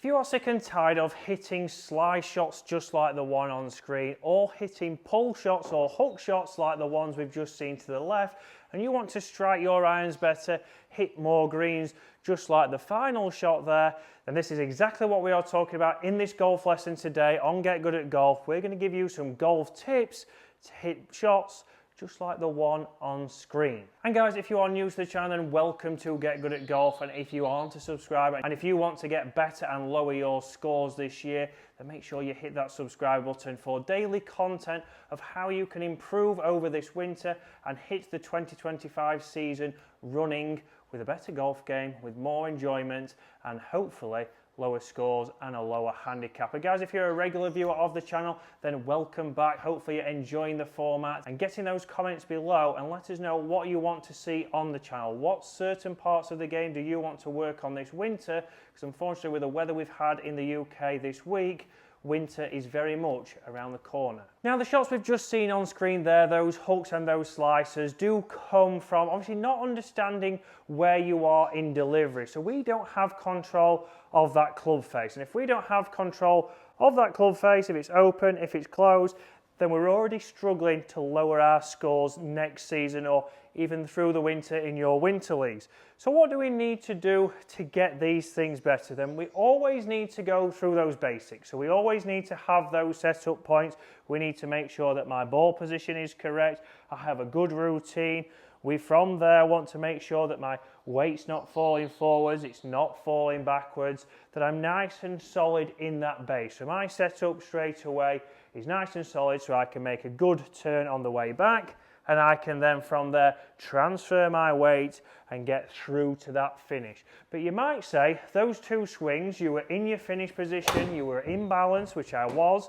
If you are sick and tired of hitting slice shots just like the one on screen, or hitting pull shots or hook shots like the ones we've just seen to the left, and you want to strike your irons better, hit more greens just like the final shot there, then this is exactly what we are talking about in this golf lesson today on Get Good at Golf. We're going to give you some golf tips to hit shots just like the one on screen. And guys, if you are new to the channel, then welcome to Get Good at Golf. And if you aren't a subscriber, and if you want to get better and lower your scores this year, then make sure you hit that subscribe button for daily content of how you can improve over this winter and hit the 2025 season running with a better golf game, with more enjoyment, and hopefully lower scores and a lower handicap. But guys, if you're a regular viewer of the channel, then welcome back. Hopefully you're enjoying the format, and get in those comments below and let us know what you want to see on the channel. What certain parts of the game do you want to work on this winter? Because unfortunately, with the weather we've had in the UK this week, winter is very much around the corner. Now, the shots we've just seen on screen there, those hooks and those slicers, do come from obviously not understanding where you are in delivery. So we don't have control of that club face. And if we don't have control of that club face, if it's open, if it's closed, then we're already struggling to lower our scores next season or even through the winter in your winter leagues. So what do we need to do to get these things better? Then we always need to go through those basics. So we always need to have those setup points. We need to make sure that my ball position is correct. I have a good routine. We from there want to make sure that my weight's not falling forwards, it's not falling backwards, that I'm nice and solid in that base. So my setup straight away is nice and solid, so I can make a good turn on the way back, and I can then from there transfer my weight and get through to that finish. But you might say those two swings, you were in your finish position, you were in balance, which I was,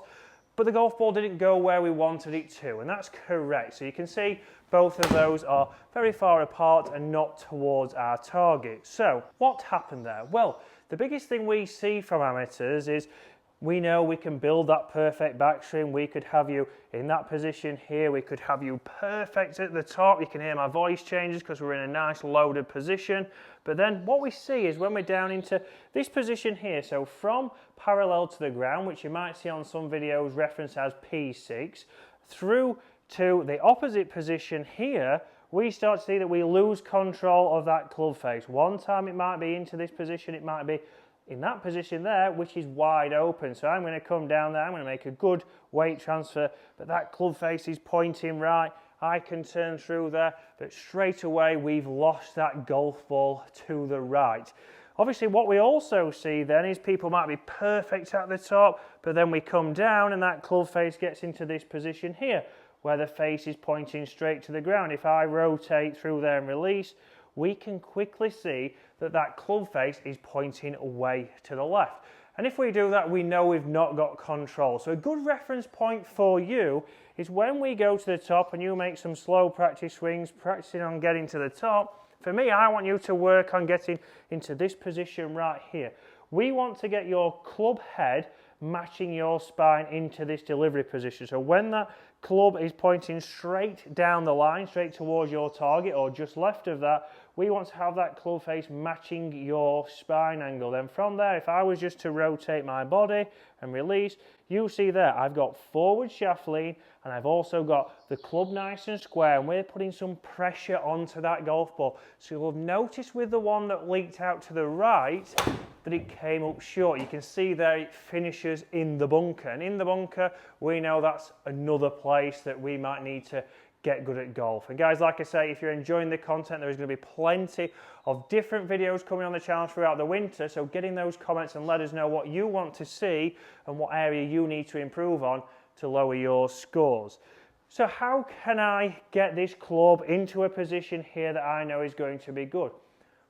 but the golf ball didn't go where we wanted it to, and that's correct. So you can see both of those are very far apart and not towards our target. So what happened there? Well, the biggest thing we see from amateurs is we know we can build that perfect backswing. We could have you in that position here. We could have you perfect at the top. You can hear my voice changes because we're in a nice loaded position. But then what we see is when we're down into this position here, so from parallel to the ground, which you might see on some videos referenced as P6, through to the opposite position here, we start to see that we lose control of that club face. One time it might be into this position, it might be in that position there, which is wide open. So I'm going to come down there, I'm going to make a good weight transfer, but that club face is pointing right. I can turn through there, but straight away we've lost that golf ball to the right. Obviously, what we also see then is people might be perfect at the top, but then we come down and that club face gets into this position here, where the face is pointing straight to the ground. If I rotate through there and release, we can quickly see that that club face is pointing away to the left. And if we do that, we know we've not got control. So a good reference point for you is when we go to the top and you make some slow practice swings, practicing on getting to the top. For me, I want you to work on getting into this position right here. We want to get your club head matching your spine into this delivery position. So when that club is pointing straight down the line, straight towards your target or just left of that, we want to have that club face matching your spine angle. Then from there, if I was just to rotate my body and release, you see there, I've got forward shaft lean and I've also got the club nice and square, and we're putting some pressure onto that golf ball. So you'll have noticed with the one that leaked out to the right that it came up short. You can see there it finishes in the bunker, and in the bunker we know that's another place that we might need to get good at golf. And guys, like I say, if you're enjoying the content, there is going to be plenty of different videos coming on the channel throughout the winter, so get in those comments and let us know what you want to see and what area you need to improve on to lower your scores. So how can I get this club into a position here that I know is going to be good?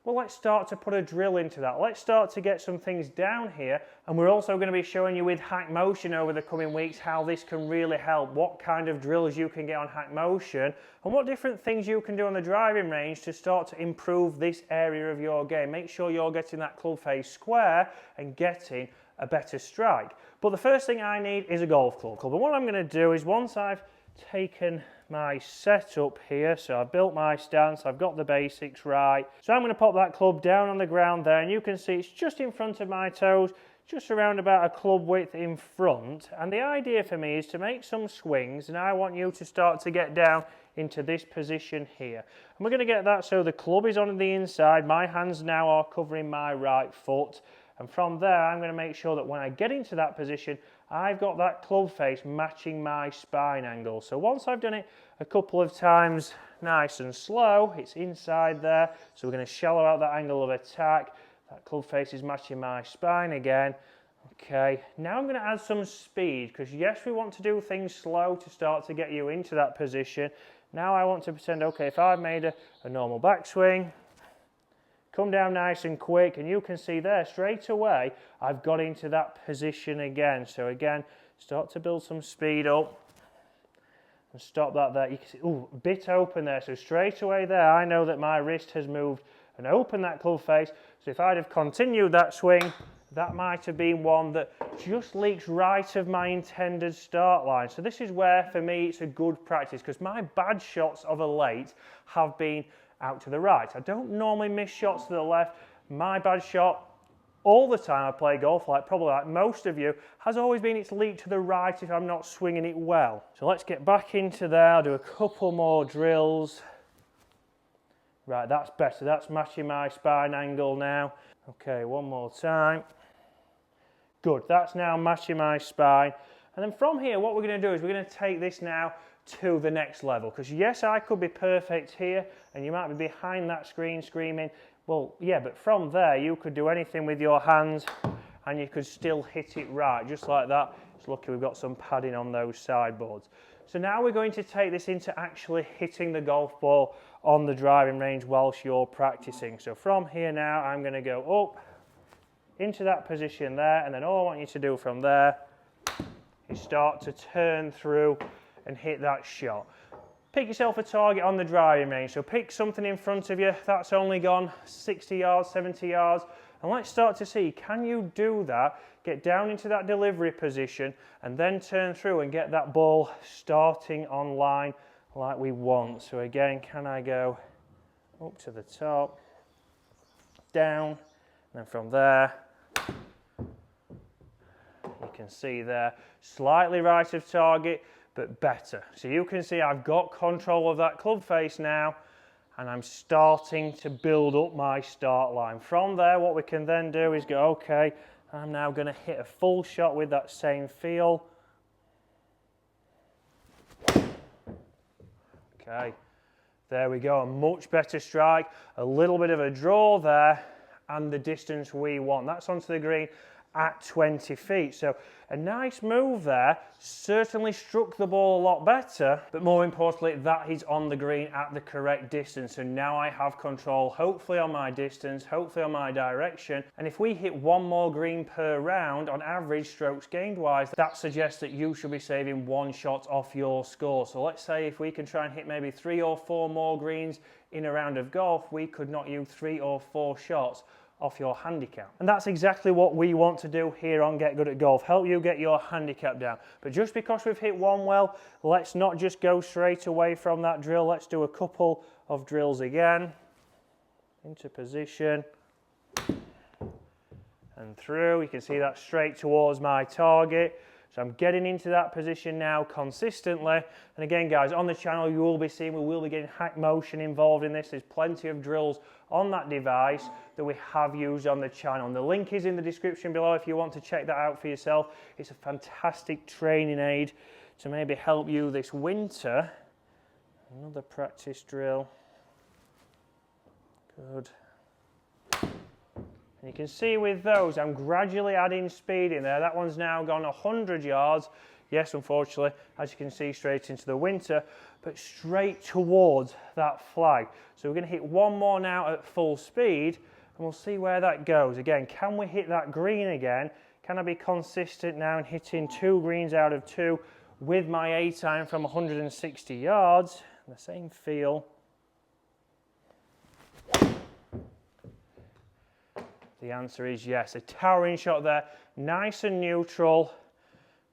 Well, let's start to put a drill into that. Let's start to get some things down here, and we're also going to be showing you with Hack Motion over the coming weeks how this can really help, what kind of drills you can get on Hack Motion, and what different things you can do on the driving range to start to improve this area of your game. Make sure you're getting that club face square and getting a better strike. But the first thing I need is a golf club. And what I'm going to do is, once I've taken my setup here, so I've built my stance, I've got the basics right, so I'm going to pop that club down on the ground there, and you can see it's just in front of my toes, just around about a club width in front. And the idea for me is to make some swings, and I want you to start to get down into this position here. And we're going to get that so the club is on the inside, my hands now are covering my right foot, and from there I'm going to make sure that when I get into that position I've got that club face matching my spine angle. So once I've done it a couple of times nice and slow, it's inside there, so we're going to shallow out that angle of attack. That club face is matching my spine again. Okay, now I'm going to add some speed, because yes, we want to do things slow to start to get you into that position. Now I want to pretend, okay, if I've made a normal backswing, come down nice and quick, and you can see there straight away I've got into that position again. So again, start to build some speed up and stop that there. You can see, ooh, a bit open there. So straight away there, I know that my wrist has moved and opened that club face. So if I'd have continued that swing, that might have been one that just leaks right of my intended start line. So this is where, for me, it's a good practice, because my bad shots of a late have been out to the right. I don't normally miss shots to the left. My bad shot all the time I play golf, probably like most of you, has always been it's leak to the right if I'm not swinging it well. So let's get back into there. I'll do a couple more drills. Right, that's better. That's matching my spine angle now. Okay, one more time. Good, that's now matching my spine. And then from here, what we're going to do is we're going to take this now to the next level. Because yes, I could be perfect here, and you might be behind that screen screaming, well, yeah, but from there, you could do anything with your hands, and you could still hit it right, just like that. It's lucky we've got some padding on those sideboards. So now we're going to take this into actually hitting the golf ball on the driving range whilst you're practicing. So from here now, I'm going to go up into that position there, and then all I want you to do from there is start to turn through and hit that shot. Pick yourself a target on the driving range. So pick something in front of you that's only gone 60 yards, 70 yards, and let's start to see, can you do that? Get down into that delivery position and then turn through and get that ball starting on line like we want. So again, can I go up to the top, down, and then from there, you can see there, slightly right of target, but better. So you can see I've got control of that club face now, and I'm starting to build up my start line. From there, what we can then do is go, okay, I'm now going to hit a full shot with that same feel. Okay, there we go, a much better strike, a little bit of a draw there, and the distance we want. That's onto the green at 20 feet. So a nice move there, certainly struck the ball a lot better, but more importantly, that is on the green at the correct distance. So now I have control, hopefully on my distance, hopefully on my direction. And if we hit one more green per round, on average, strokes gained wise, that suggests that you should be saving one shot off your score. So let's say if we can try and hit maybe 3 or 4 more greens in a round of golf, we could knock you 3 or 4 shots off your handicap. And that's exactly what we want to do here on Get Good at Golf, help you get your handicap down. But just because we've hit one well, let's not just go straight away from that drill. Let's do a couple of drills again. Into position. And through. You can see that straight towards my target. So I'm getting into that position now consistently. And again, guys, on the channel, you will be seeing, we will be getting hack motion involved in this. There's plenty of drills on that device that we have used on the channel. And the link is in the description below if you want to check that out for yourself. It's a fantastic training aid to maybe help you this winter. Another practice drill. Good. And you can see with those, I'm gradually adding speed in there. That one's now gone 100 yards. Yes, unfortunately, as you can see, straight into the winter, but straight towards that flag. So we're going to hit one more now at full speed, and we'll see where that goes. Again, can we hit that green again? Can I be consistent now in hitting 2 greens out of 2 with my 8-iron from 160 yards? The same feel. The answer is yes. A towering shot there, nice and neutral,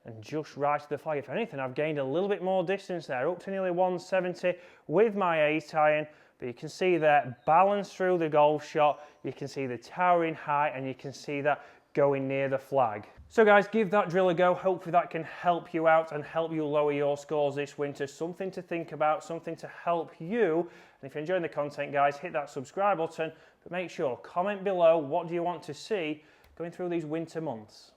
and just right to the flag. If anything, I've gained a little bit more distance there, up to nearly 170 with my 8-iron. But you can see there, balance through the golf shot. You can see the towering height, and you can see that going near the flag. So guys, give that drill a go. Hopefully that can help you out and help you lower your scores this winter. Something to think about, something to help you. And if you're enjoying the content, guys, hit that subscribe button, but make sure, comment below, what do you want to see going through these winter months?